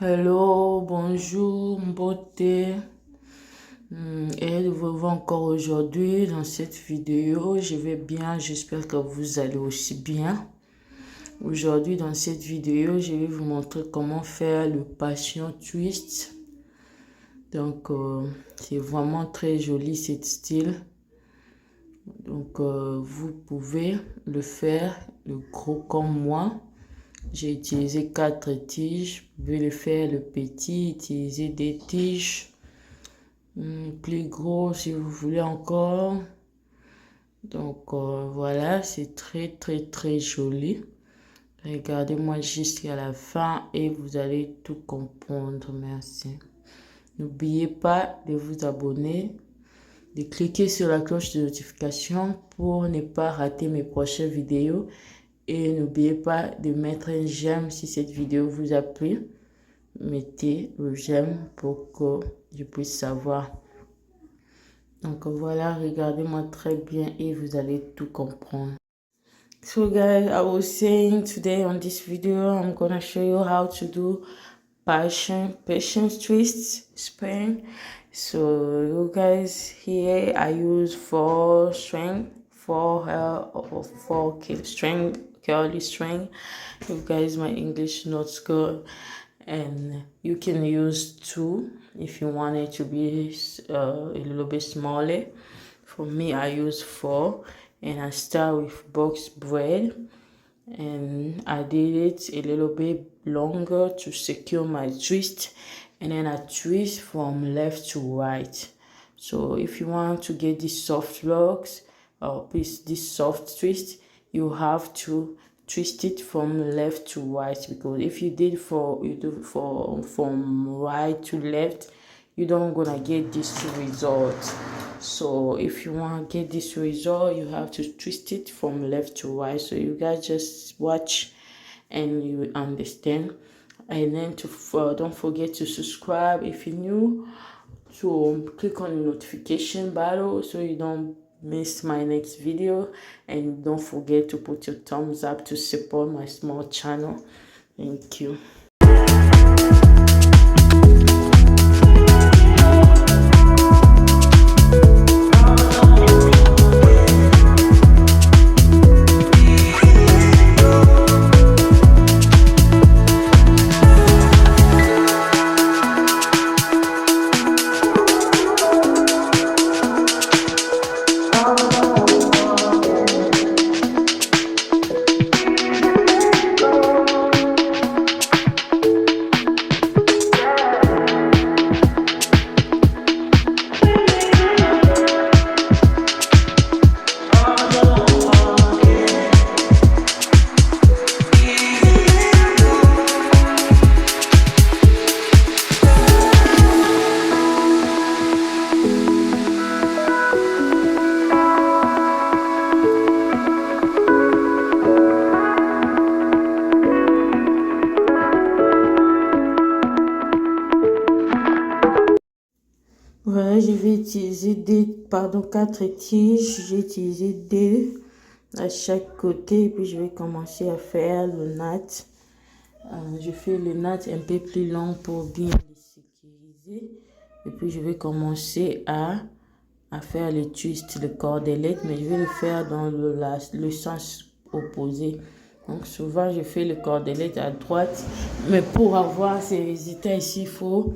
Hello, bonjour, beauté. Et vous revois encore aujourd'hui dans cette vidéo. Je vais bien, j'espère que vous allez aussi bien. Aujourd'hui, dans cette vidéo, je vais vous montrer comment faire le passion twist. Donc, c'est vraiment très joli cet style. Donc, vous pouvez le faire, le gros comme moi. J'ai utilisé 4 tiges. Vous pouvez le faire le petit, utiliser des tiges plus gros si vous voulez encore. Donc voilà, c'est très joli. Regardez-moi jusqu'à la fin et vous allez tout comprendre. Merci. N'oubliez pas de vous abonner, de cliquer sur la cloche de notification pour ne pas rater mes prochaines vidéos. Et n'oubliez pas de mettre un j'aime si cette vidéo vous a plu. Mettez le j'aime pour que je puisse savoir. Donc voilà, regardez-moi très bien et vous allez tout comprendre. So guys, I was saying today on this video, I'm gonna show you how to do patience twists spring. So you guys, here I use 4 string, 4 string, curly string. You guys, my English not good, and you can use 2 if you want it to be a little bit smaller. For me, I use 4, and I start with box braid, and I did it a little bit longer to secure my twist, and then I twist from left to right. So if you want to get these soft locks or this soft twist, you have to twist it from left to right, because if you do from right to left, you don't gonna get this result. So if you want to get this result, you have to twist it from left to right. So you guys just watch and you understand. And then don't forget to subscribe if you're new. So click on the notification bell so you don't miss my next video, and don't forget to put your thumbs up to support my small channel. Thank you. Voilà, je vais utiliser 4 tiges. J'ai utilisé 2 à chaque côté. Et puis, je vais commencer à faire le natte. Je fais le natte un peu plus long pour bien le sécuriser. Et puis, je vais commencer à faire le twist, le cordelette. Mais je vais le faire dans le sens opposé. Donc, souvent, je fais le cordelette à droite. Mais pour avoir ces résultats ici, il faut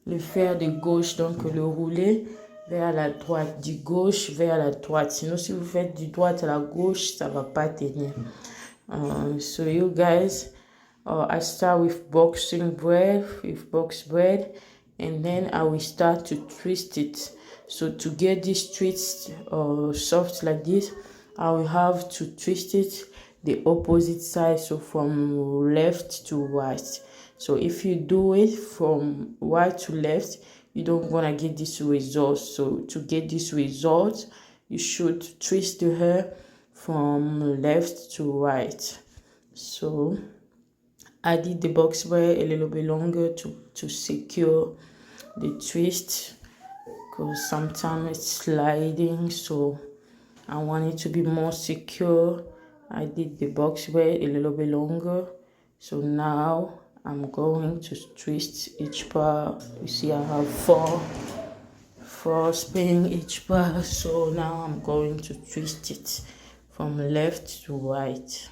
le faire de gauche, donc le rouler vers la droite, du gauche vers la droite. Sinon, si vous faites du droite à la gauche, ça va pas tenir. So you guys, I start with box braid, and then I will start to twist it. So to get this twist soft like this, I will have to twist it the opposite side, so from left to right. So if you do it from right to left, you don't gonna get this result. So to get this result, you should twist the hair from left to right. So I did the box braid a little bit longer to secure the twist, because sometimes it's sliding, so I want it to be more secure. I did the box braid a little bit longer. So now I'm going to twist each part. You see I have four spin each part, so now I'm going to twist it from left to right.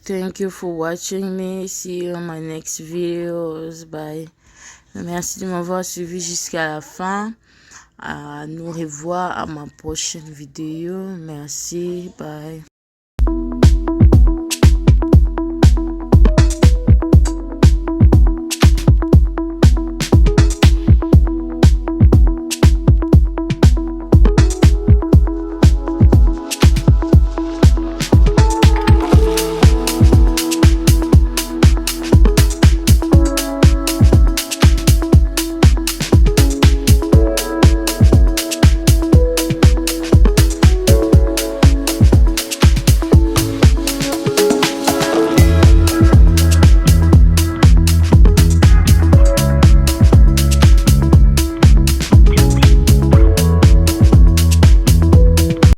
Thank you for watching me. See you in my next videos. Bye. Merci de m'avoir suivi jusqu'à la fin. À nous revoir à ma prochaine vidéo. Merci. Bye.